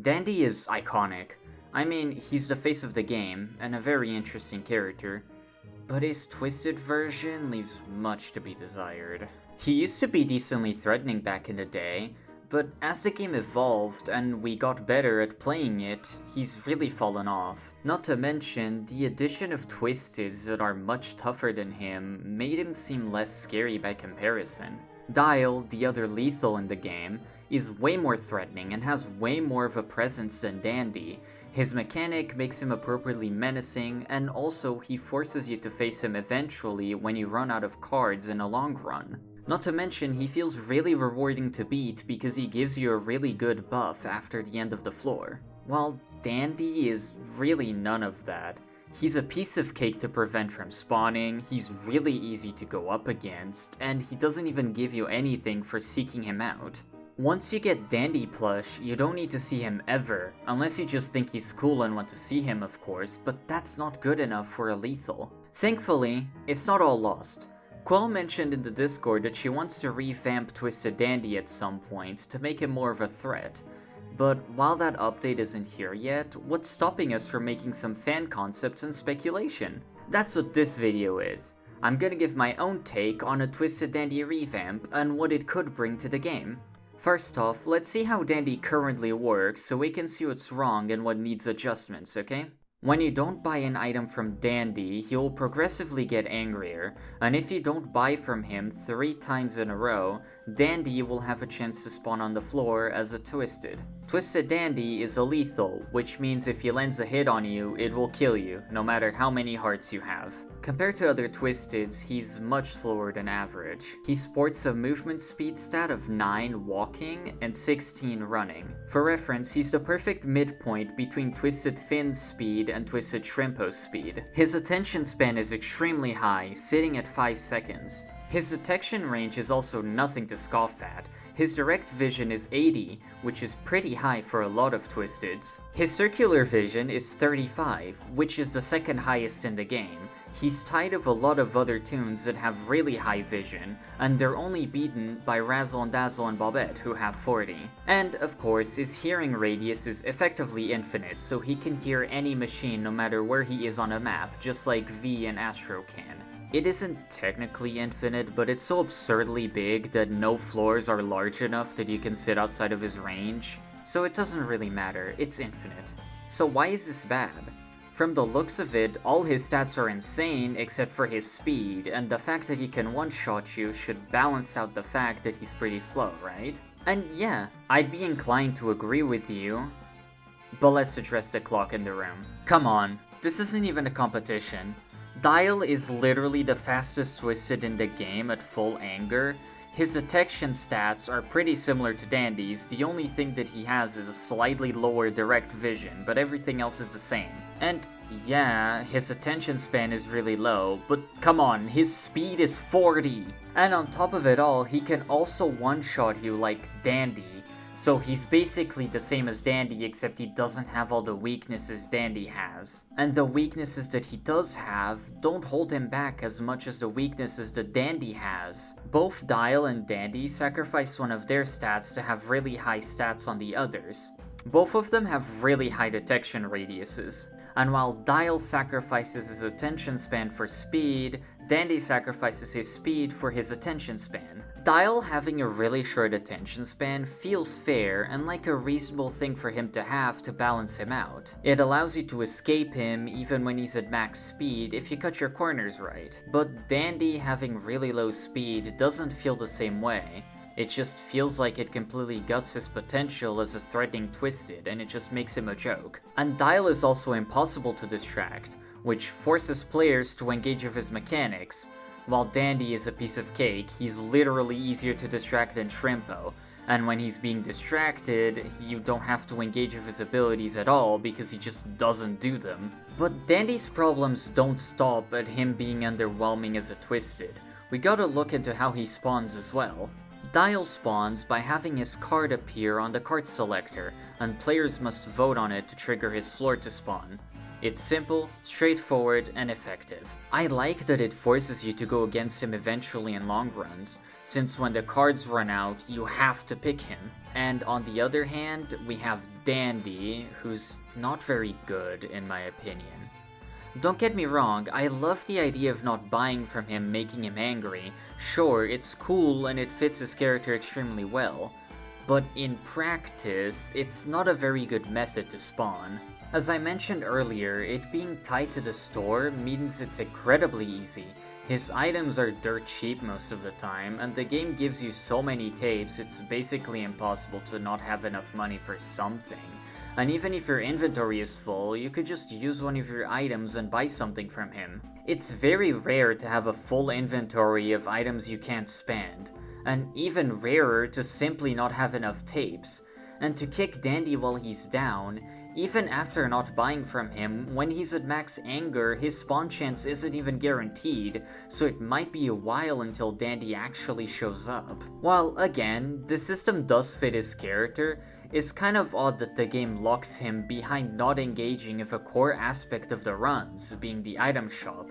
Dandy is iconic. I mean, he's the face of the game, and a very interesting character. But his twisted version leaves much to be desired. He used to be decently threatening back in the day, but as the game evolved and we got better at playing it, he's really fallen off. Not to mention, the addition of Twisteds that are much tougher than him made him seem less scary by comparison. Dial, the other lethal in the game, is way more threatening and has way more of a presence than Dandy. His mechanic makes him appropriately menacing, and also he forces you to face him eventually when you run out of cards in a long run. Not to mention, he feels really rewarding to beat because he gives you a really good buff after the end of the floor. While Dandy is really none of that. He's a piece of cake to prevent from spawning, he's really easy to go up against, and he doesn't even give you anything for seeking him out. Once you get Dandy plush, you don't need to see him ever, unless you just think he's cool and want to see him of course, but that's not good enough for a lethal. Thankfully, it's not all lost. Quell mentioned in the Discord that she wants to revamp Twisted Dandy at some point to make him more of a threat. But while that update isn't here yet, what's stopping us from making some fan concepts and speculation? That's what this video is. I'm gonna give my own take on a Twisted Dandy revamp and what it could bring to the game. First off, let's see how Dandy currently works so we can see what's wrong and what needs adjustments, okay? When you don't buy an item from Dandy, he will progressively get angrier, and if you don't buy from him 3 times in a row, Dandy will have a chance to spawn on the floor as a Twisted. Twisted Dandy is a lethal, which means if he lands a hit on you, it will kill you, no matter how many hearts you have. Compared to other Twisteds, he's much slower than average. He sports a movement speed stat of 9 walking and 16 running. For reference, he's the perfect midpoint between Twisted Finn's speed and Twisted Shrimpo's speed. His attention span is extremely high, sitting at 5 seconds. His detection range is also nothing to scoff at. His direct vision is 80, which is pretty high for a lot of Twisteds. His circular vision is 35, which is the second highest in the game. He's tied of a lot of other toons that have really high vision, and they're only beaten by Razzle and Dazzle and Bobette, who have 40. And, of course, his hearing radius is effectively infinite, so he can hear any machine no matter where he is on a map, just like V and Astro can. It isn't technically infinite, but it's so absurdly big that no floors are large enough that you can sit outside of his range, so it doesn't really matter, it's infinite. So why is this bad? From the looks of it, all his stats are insane except for his speed, and the fact that he can one-shot you should balance out the fact that he's pretty slow, right? And yeah, I'd be inclined to agree with you, but let's address the clock in the room. Come on, this isn't even a competition. Dial is literally the fastest Twisted in the game at full anger. His detection stats are pretty similar to Dandy's, the only thing that he has is a slightly lower direct vision, but everything else is the same. And yeah, his attention span is really low, but come on, his speed is 40! And on top of it all, he can also one-shot you like Dandy. So he's basically the same as Dandy, except he doesn't have all the weaknesses Dandy has. And the weaknesses that he does have don't hold him back as much as the weaknesses that Dandy has. Both Dial and Dandy sacrifice one of their stats to have really high stats on the others. Both of them have really high detection radiuses. And while Dial sacrifices his attention span for speed, Dandy sacrifices his speed for his attention span. Dial having a really short attention span feels fair and like a reasonable thing for him to have to balance him out. It allows you to escape him even when he's at max speed if you cut your corners right. But Dandy having really low speed doesn't feel the same way. It just feels like it completely guts his potential as a threatening Twisted, and it just makes him a joke. And Dial is also impossible to distract, which forces players to engage with his mechanics. While Dandy is a piece of cake, he's literally easier to distract than Shrimpo, and when he's being distracted, you don't have to engage with his abilities at all because he just doesn't do them. But Dandy's problems don't stop at him being underwhelming as a Twisted. We gotta look into how he spawns as well. Dial spawns by having his card appear on the card selector, and players must vote on it to trigger his floor to spawn. It's simple, straightforward, and effective. I like that it forces you to go against him eventually in long runs, since when the cards run out, you have to pick him. And on the other hand, we have Dandy, who's not very good in my opinion. Don't get me wrong, I love the idea of not buying from him making him angry. Sure, it's cool and it fits his character extremely well, but in practice, it's not a very good method to spawn. As I mentioned earlier, it being tied to the store means it's incredibly easy. His items are dirt cheap most of the time, and the game gives you so many tapes it's basically impossible to not have enough money for something. And even if your inventory is full, you could just use one of your items and buy something from him. It's very rare to have a full inventory of items you can't spend, and even rarer to simply not have enough tapes. And to kick Dandy while he's down, even after not buying from him, when he's at max anger, his spawn chance isn't even guaranteed, so it might be a while until Dandy actually shows up. While again, the system does fit his character, it's kind of odd that the game locks him behind not engaging with a core aspect of the runs, being the item shop.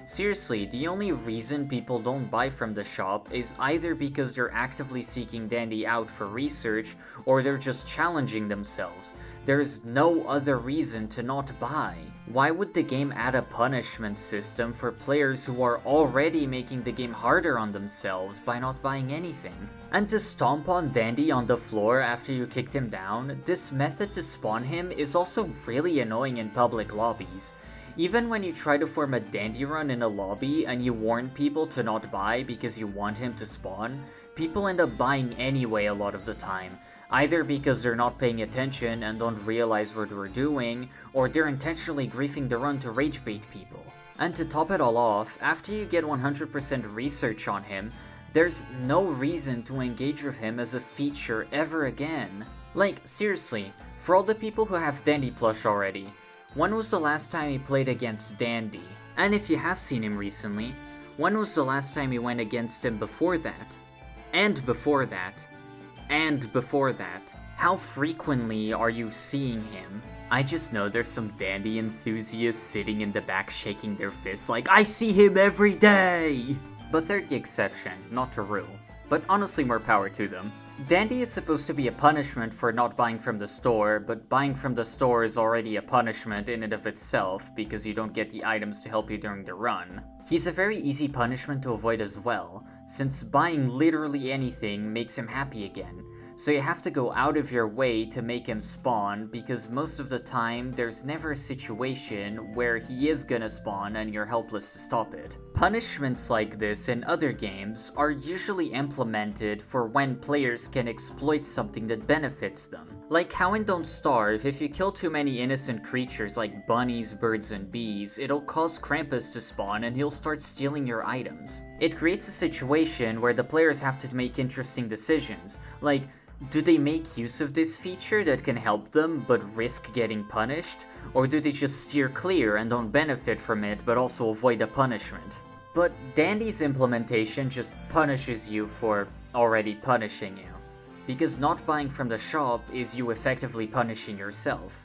Seriously, the only reason people don't buy from the shop is either because they're actively seeking Dandy out for research, or they're just challenging themselves. There's no other reason to not buy. Why would the game add a punishment system for players who are already making the game harder on themselves by not buying anything? And to stomp on Dandy on the floor after you kicked him down, this method to spawn him is also really annoying in public lobbies. Even when you try to form a Dandy run in a lobby and you warn people to not buy because you want him to spawn, people end up buying anyway a lot of the time, either because they're not paying attention and don't realize what we're doing, or they're intentionally griefing the run to rage bait people. And to top it all off, after you get 100% research on him, there's no reason to engage with him as a feature ever again. Like, seriously, for all the people who have Dandy plush already, when was the last time he played against Dandy? And if you have seen him recently, when was the last time you went against him before that? And before that? And before that? How frequently are you seeing him? I just know there's some Dandy enthusiasts sitting in the back shaking their fists like, I see him every day! But they're the exception, not the rule. But honestly, more power to them. Dandy is supposed to be a punishment for not buying from the store, but buying from the store is already a punishment in and of itself because you don't get the items to help you during the run. He's a very easy punishment to avoid as well, since buying literally anything makes him happy again. So you have to go out of your way to make him spawn, because most of the time there's never a situation where he is gonna spawn and you're helpless to stop it. Punishments like this in other games are usually implemented for when players can exploit something that benefits them. Like how in Don't Starve, if you kill too many innocent creatures like bunnies, birds, and bees, it'll cause Krampus to spawn and he'll start stealing your items. It creates a situation where the players have to make interesting decisions, like, do they make use of this feature that can help them but risk getting punished? Or do they just steer clear and don't benefit from it but also avoid the punishment? But Dandy's implementation just punishes you for already punishing you, because not buying from the shop is you effectively punishing yourself.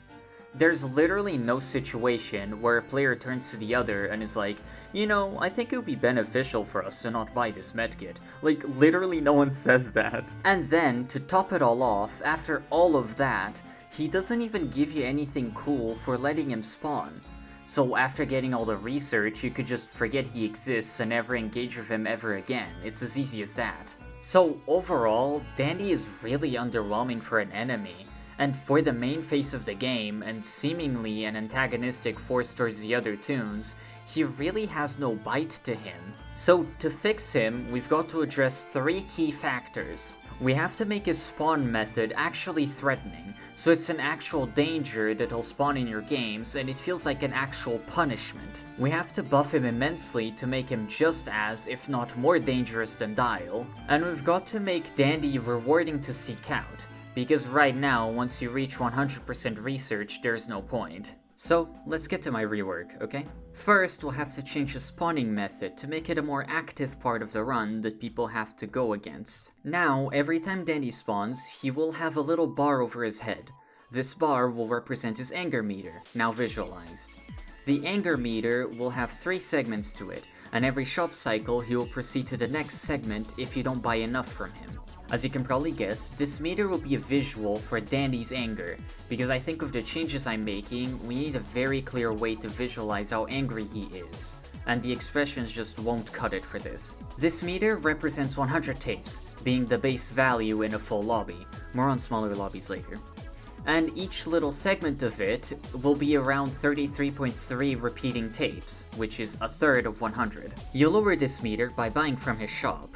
There's literally no situation where a player turns to the other and is like, you know, I think it would be beneficial for us to not buy this medkit. Like, literally no one says that. And then, to top it all off, after all of that, he doesn't even give you anything cool for letting him spawn. So after getting all the research, you could just forget he exists and never engage with him ever again. It's as easy as that. So overall, Dandy is really underwhelming for an enemy. And for the main face of the game, and seemingly an antagonistic force towards the other toons, he really has no bite to him. So to fix him, we've got to address 3 key factors. We have to make his spawn method actually threatening, so it's an actual danger that he'll spawn in your games and it feels like an actual punishment. We have to buff him immensely to make him just as, if not more dangerous than Dial. And we've got to make Dandy rewarding to seek out. Because right now, once you reach 100% research, there's no point. So, let's get to my rework, okay? First, we'll have to change the spawning method to make it a more active part of the run that people have to go against. Now, every time Dandy spawns, he will have a little bar over his head. This bar will represent his anger meter, now visualized. The anger meter will have 3 segments to it, and every shop cycle he will proceed to the next segment if you don't buy enough from him. As you can probably guess, this meter will be a visual for Dandy's anger, because I think with the changes I'm making, we need a very clear way to visualize how angry he is, and the expressions just won't cut it for this. This meter represents 100 tapes, being the base value in a full lobby, more on smaller lobbies later. And each little segment of it will be around 33.3 repeating tapes, which is a third of 100. You lower this meter by buying from his shop,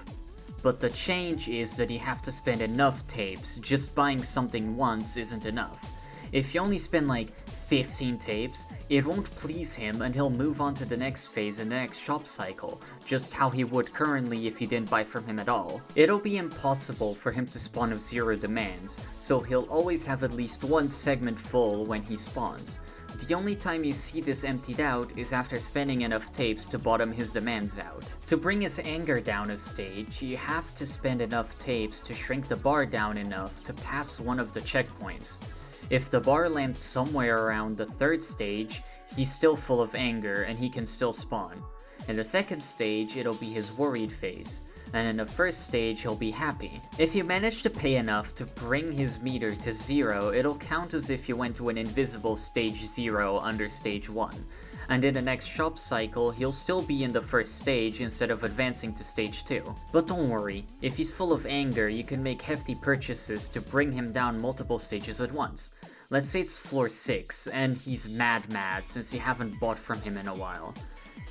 but the change is that you have to spend enough tapes. Just buying something once isn't enough. If you only spend like 15 tapes, it won't please him and he'll move on to the next phase in the next shop cycle, just how he would currently if you didn't buy from him at all. It'll be impossible for him to spawn with 0 demands, so he'll always have at least one segment full when he spawns. The only time you see this emptied out is after spending enough tapes to bottom his demands out. To bring his anger down a stage, you have to spend enough tapes to shrink the bar down enough to pass one of the checkpoints. If the bar lands somewhere around the 3rd stage, he's still full of anger and he can still spawn. In the 2nd stage, it'll be his worried phase, and in the 1st stage, he'll be happy. If you manage to pay enough to bring his meter to 0, it'll count as if you went to an invisible stage 0 under stage 1. And in the next shop cycle, he'll still be in the 1st stage instead of advancing to stage 2. But don't worry, if he's full of anger, you can make hefty purchases to bring him down multiple stages at once. Let's say it's floor 6, and he's mad since you haven't bought from him in a while.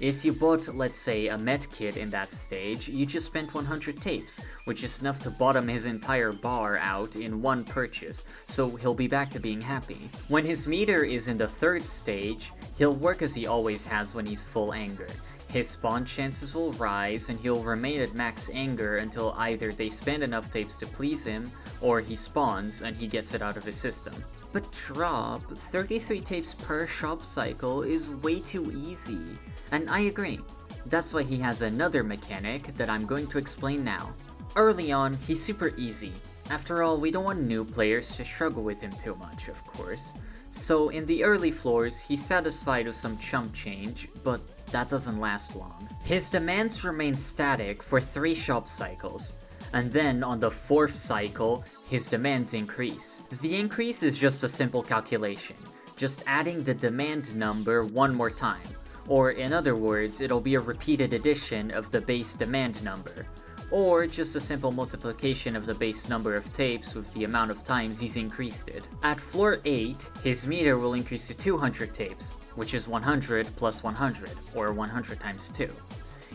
If you bought, let's say, a med kit in that stage, you just spent 100 tapes, which is enough to bottom his entire bar out in one purchase, so he'll be back to being happy. When his meter is in the 3rd stage, he'll work as he always has when he's full anger. His spawn chances will rise and he'll remain at max anger until either they spend enough tapes to please him, or he spawns and he gets it out of his system. But drop 33 tapes per shop cycle is way too easy. And I agree. That's why he has another mechanic that I'm going to explain now. Early on, he's super easy. After all, we don't want new players to struggle with him too much, of course. So in the early floors, he's satisfied with some chump change, but that doesn't last long. His demands remain static for 3 shop cycles, and then on the 4th cycle, his demands increase. The increase is just a simple calculation, just adding the demand number one more time. Or in other words, it'll be a repeated addition of the base demand number. Or just a simple multiplication of the base number of tapes with the amount of times he's increased it. At floor 8, his meter will increase to 200 tapes, which is 100 plus 100, or 100 times 2.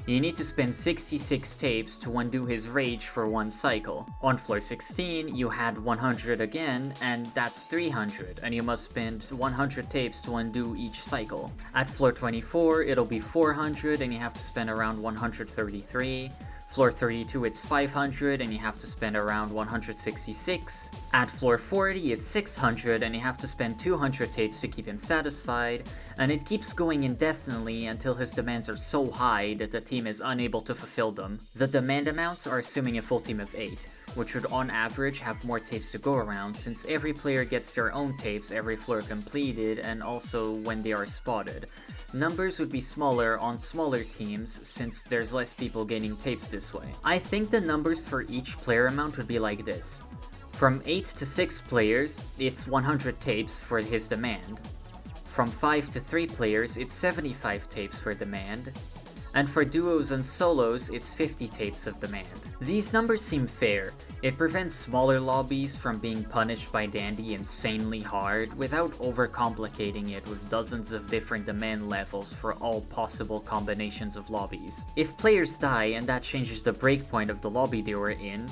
You need to spend 66 tapes to undo his rage for one cycle. On floor 16, you had 100 again, and that's 300, and you must spend 100 tapes to undo each cycle. At floor 24, it'll be 400, and you have to spend around 133. Floor 32, it's 500, and you have to spend around 166. At floor 40, it's 600, and you have to spend 200 tapes to keep him satisfied, and it keeps going indefinitely until his demands are so high that the team is unable to fulfill them. The demand amounts are assuming a full team of 8, which would on average have more tapes to go around since every player gets their own tapes every floor completed and also when they are spotted. Numbers would be smaller on smaller teams since there's less people gaining tapes this way. I think the numbers for each player amount would be like this. From 8 to 6 players, it's 100 tapes for his demand. From 5 to 3 players, it's 75 tapes for demand. And for duos and solos, it's 50 tapes of demand. These numbers seem fair. It prevents smaller lobbies from being punished by Dandy insanely hard without overcomplicating it with dozens of different demand levels for all possible combinations of lobbies. If players die and that changes the breakpoint of the lobby they were in,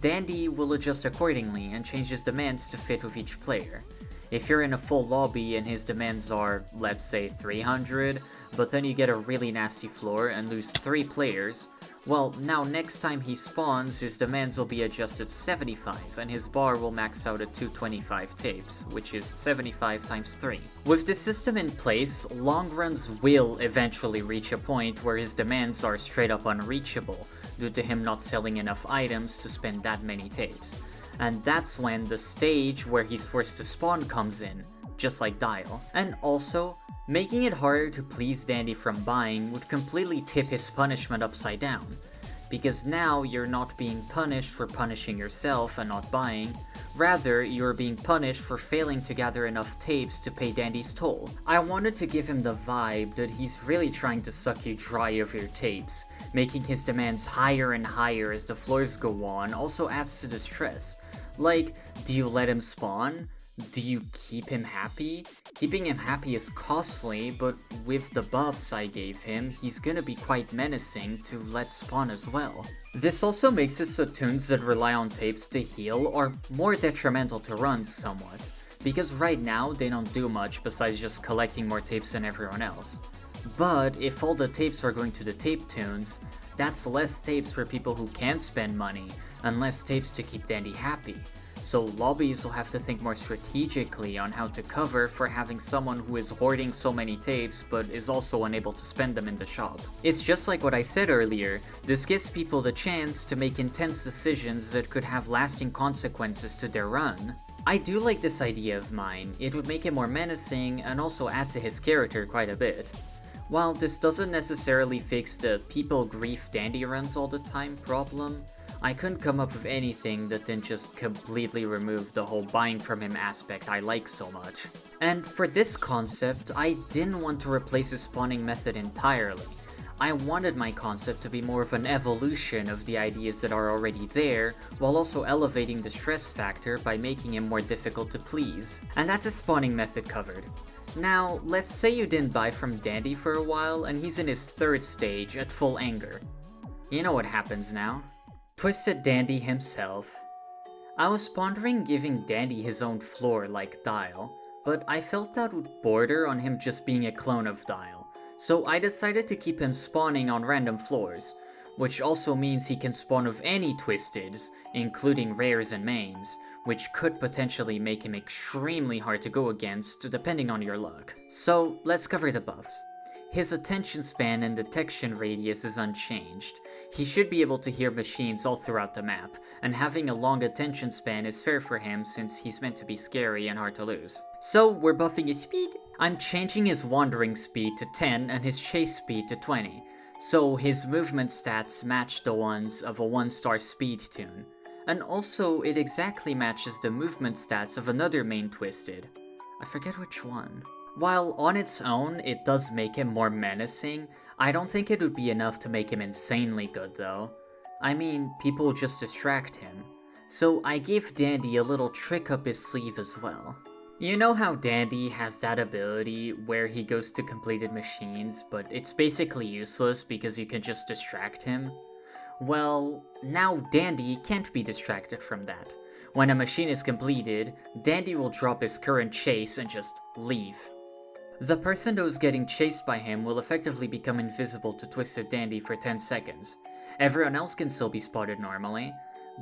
Dandy will adjust accordingly and change his demands to fit with each player. If you're in a full lobby and his demands are, let's say, 300, but then you get a really nasty floor and lose 3 players, well, now next time he spawns, his demands will be adjusted to 75, and his bar will max out at 225 tapes, which is 75 times 3. With this system in place, long runs will eventually reach a point where his demands are straight up unreachable, due to him not selling enough items to spend that many tapes. and that's when the stage where he's forced to spawn comes in, just like Dial. And also, making it harder to please Dandy from buying would completely tip his punishment upside down, because now you're not being punished for punishing yourself and not buying, rather you're being punished for failing to gather enough tapes to pay Dandy's toll. I wanted to give him the vibe that he's really trying to suck you dry of your tapes, making his demands higher and higher as the floors go on also adds to the stress. Like, do you let him spawn? Do you keep him happy? Keeping him happy is costly, but with the buffs I gave him, he's gonna be quite menacing to let spawn as well. This also makes it so tunes that rely on tapes to heal are more detrimental to runs somewhat, because right now they don't do much besides just collecting more tapes than everyone else. But if all the tapes are going to the tape tunes, that's less tapes for people who can spend money, and less tapes to keep Dandy happy. So lobbies will have to think more strategically on how to cover for having someone who is hoarding so many tapes but is also unable to spend them in the shop. It's just like what I said earlier, this gives people the chance to make intense decisions that could have lasting consequences to their run. I do like this idea of mine, it would make him more menacing and also add to his character quite a bit. While this doesn't necessarily fix the people grief Dandy runs all the time problem, I couldn't come up with anything that didn't just completely remove the whole buying from him aspect I like so much. And for this concept, I didn't want to replace his spawning method entirely. I wanted my concept to be more of an evolution of the ideas that are already there, while also elevating the stress factor by making him more difficult to please. And that's a spawning method covered. Now, let's say you didn't buy from Dandy for a while and he's in his third stage at full anger. You know what happens now. Twisted Dandy himself. I was pondering giving Dandy his own floor like Dial, but I felt that would border on him just being a clone of Dial, so I decided to keep him spawning on random floors, which also means he can spawn with any Twisteds, including rares and mains, which could potentially make him extremely hard to go against depending on your luck. So let's cover the buffs. His attention span and detection radius is unchanged. He should be able to hear machines all throughout the map, and having a long attention span is fair for him since he's meant to be scary and hard to lose. So we're buffing his speed. I'm changing his wandering speed to 10 and his chase speed to 20, so his movement stats match the ones of a 1-star speed tune. And also it exactly matches the movement stats of another main Twisted. I forget which one. While on its own, it does make him more menacing, I don't think it would be enough to make him insanely good though. I mean, people just distract him. So I gave Dandy a little trick up his sleeve as well. You know how Dandy has that ability where he goes to completed machines, but it's basically useless because you can just distract him? Well, now Dandy can't be distracted from that. When a machine is completed, Dandy will drop his current chase and just leave. The person who's getting chased by him will effectively become invisible to Twisted Dandy for 10 seconds. Everyone else can still be spotted normally,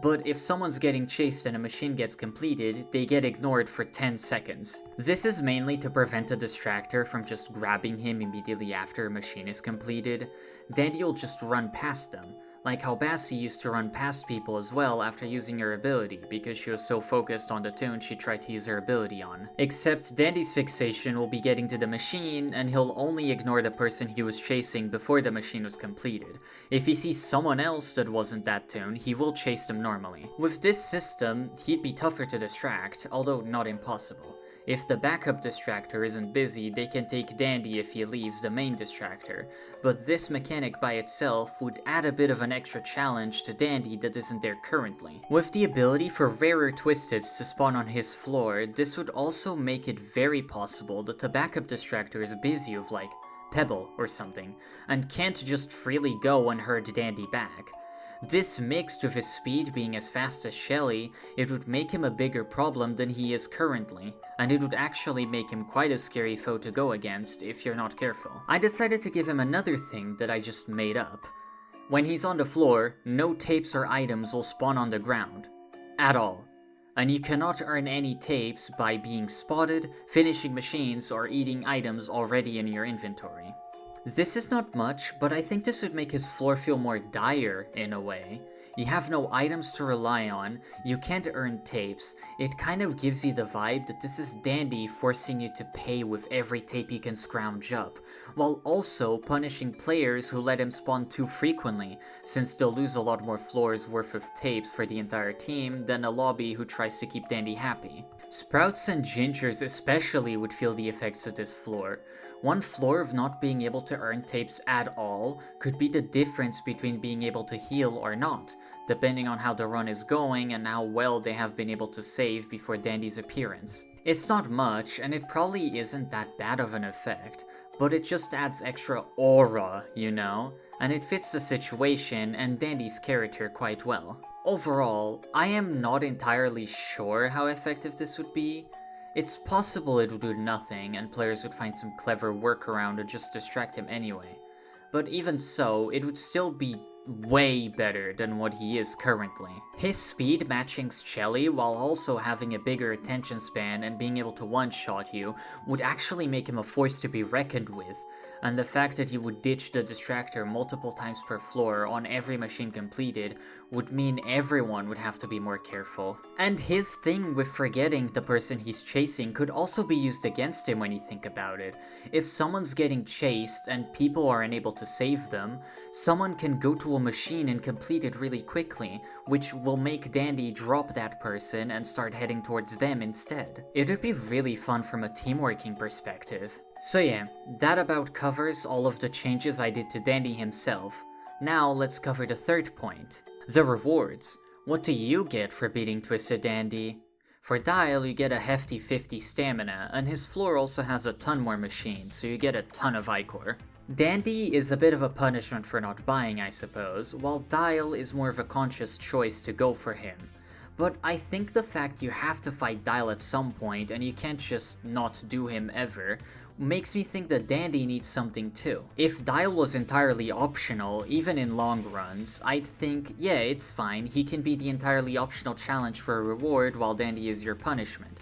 but if someone's getting chased and a machine gets completed, they get ignored for 10 seconds. This is mainly to prevent a distractor from just grabbing him immediately after a machine is completed. Dandy will just run past them, like how Bassie used to run past people as well after using her ability, because she was so focused on the tune she tried to use her ability on. Except Dandy's fixation will be getting to the machine, and he'll only ignore the person he was chasing before the machine was completed. If he sees someone else that wasn't that tune, he will chase them normally. With this system, he'd be tougher to distract, although not impossible. If the backup distractor isn't busy, they can take Dandy if he leaves the main distractor, but this mechanic by itself would add a bit of an extra challenge to Dandy that isn't there currently. With the ability for rarer Twisteds to spawn on his floor, this would also make it very possible that the backup distractor is busy with like Pebble or something, and can't just freely go and herd Dandy back. This mixed with his speed being as fast as Shelly, it would make him a bigger problem than he is currently, and it would actually make him quite a scary foe to go against if you're not careful. I decided to give him another thing that I just made up. When he's on the floor, no tapes or items will spawn on the ground. At all. And you cannot earn any tapes by being spotted, finishing machines, or eating items already in your inventory. This is not much, but I think this would make his floor feel more dire in a way. You have no items to rely on, you can't earn tapes. It kind of gives you the vibe that this is Dandy forcing you to pay with every tape you can scrounge up, while also punishing players who let him spawn too frequently, since they'll lose a lot more floors worth of tapes for the entire team than a lobby who tries to keep Dandy happy. Sprouts and Gingers especially would feel the effects of this floor. One floor of not being able to earn tapes at all could be the difference between being able to heal or not, depending on how the run is going and how well they have been able to save before Dandy's appearance. It's not much, and it probably isn't that bad of an effect, but it just adds extra aura, you know? And it fits the situation and Dandy's character quite well. Overall, I am not entirely sure how effective this would be. It's possible it would do nothing and players would find some clever workaround to just distract him anyway. But even so, it would still be way better than what he is currently. His speed matching Shelly while also having a bigger attention span and being able to one-shot you would actually make him a force to be reckoned with, and the fact that he would ditch the distractor multiple times per floor on every machine completed would mean everyone would have to be more careful. And his thing with forgetting the person he's chasing could also be used against him when you think about it. If someone's getting chased and people are unable to save them, someone can go to a machine and complete it really quickly, which will make Dandy drop that person and start heading towards them instead. It would be really fun from a teamworking perspective. So yeah, that about covers all of the changes I did to Dandy himself. Now let's cover the third point. The rewards. What do you get for beating Twisted Dandy? For Dial, you get a hefty 50 stamina, and his floor also has a ton more machines, so you get a ton of Ichor. Dandy is a bit of a punishment for not buying, I suppose, while Dial is more of a conscious choice to go for him. But I think the fact you have to fight Dial at some point and you can't just not do him ever makes me think that Dandy needs something too. If Dial was entirely optional, even in long runs, I'd think, yeah, it's fine, he can be the entirely optional challenge for a reward while Dandy is your punishment.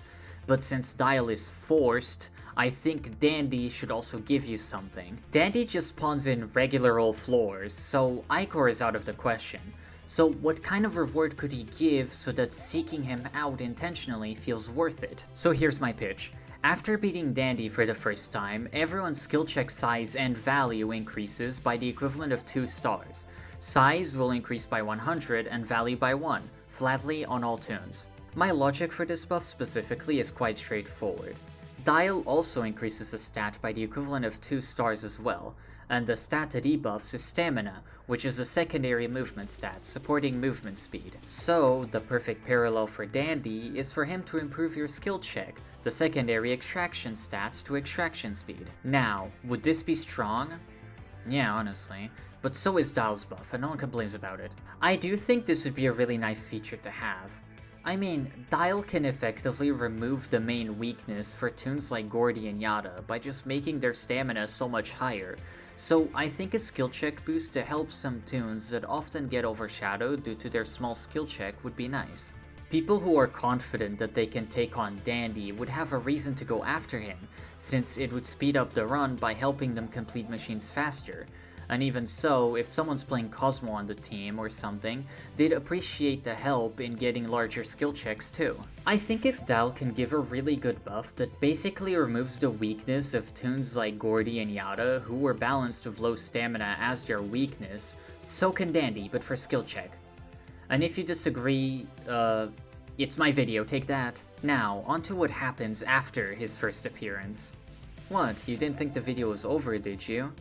But since Dial is forced, I think Dandy should also give you something. Dandy just spawns in regular old floors, so Ichor is out of the question. So what kind of reward could he give so that seeking him out intentionally feels worth it? So here's my pitch. After beating Dandy for the first time, everyone's skill check size and value increases by the equivalent of 2 stars. Size will increase by 100 and value by 1, flatly on all tunes. My logic for this buff specifically is quite straightforward. Dial also increases the stat by the equivalent of 2 stars as well, and the stat that he buffs is Stamina, which is a secondary movement stat, supporting movement speed. So, the perfect parallel for Dandy is for him to improve your skill check, the secondary extraction stats to extraction speed. Now, would this be strong? Yeah, honestly. But so is Dial's buff, and no one complains about it. I do think this would be a really nice feature to have. I mean, Dial can effectively remove the main weakness for tunes like Gordy and Yada by just making their stamina so much higher, so I think a skill check boost to help some tunes that often get overshadowed due to their small skill check would be nice. People who are confident that they can take on Dandy would have a reason to go after him, since it would speed up the run by helping them complete machines faster. And even so, if someone's playing Cosmo on the team or something, they'd appreciate the help in getting larger skill checks too. I think if Dial can give a really good buff that basically removes the weakness of tunes like Gordy and Yada, who were balanced with low stamina as their weakness, so can Dandy, but for skill check. And if you disagree, it's my video, take that. Now, onto what happens after his first appearance. What, you didn't think the video was over, did you?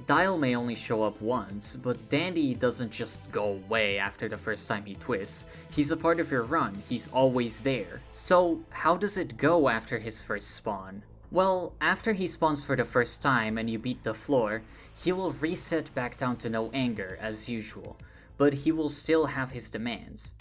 Dial may only show up once, but Dandy doesn't just go away after the first time he twists. He's a part of your run, he's always there. So, how does it go after his first spawn? Well, after he spawns for the first time and you beat the floor, he will reset back down to no anger, as usual, but he will still have his demands.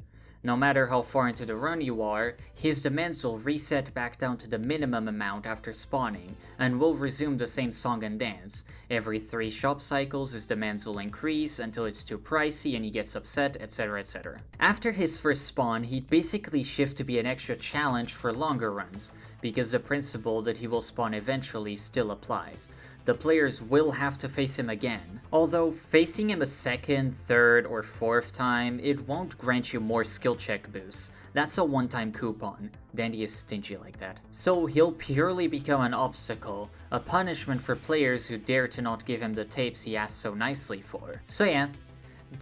No matter how far into the run you are, his demands will reset back down to the minimum amount after spawning, and will resume the same song and dance. Every 3 shop cycles his demands will increase until it's too pricey and he gets upset, etc, etc. After his first spawn, he'd basically shift to be an extra challenge for longer runs. because the principle that he will spawn eventually still applies. The players will have to face him again. Although facing him a second, third, or fourth time, it won't grant you more skill check boosts. That's a one-time coupon. Dandy is stingy like that. So he'll purely become an obstacle, a punishment for players who dare to not give him the tapes he asked so nicely for. So yeah,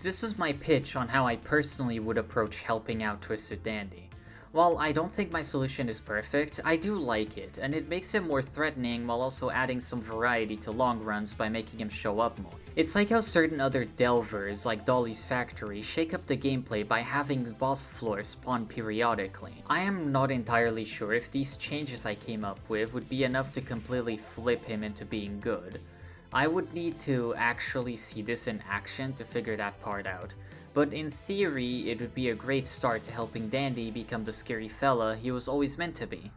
this is my pitch on how I personally would approach helping out Twisted Dandy. While I don't think my solution is perfect, I do like it, and it makes him more threatening while also adding some variety to long runs by making him show up more. It's like how certain other delvers, like Dolly's Factory, shake up the gameplay by having boss floors spawn periodically. I am not entirely sure if these changes I came up with would be enough to completely flip him into being good. I would need to actually see this in action to figure that part out. But in theory, it would be a great start to helping Dandy become the scary fella he was always meant to be.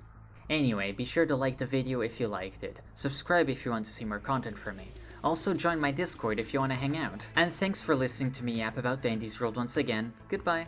Anyway, be sure to like the video if you liked it, subscribe if you want to see more content from me, also join my Discord if you want to hang out. And thanks for listening to me yap about Dandy's World once again. Goodbye.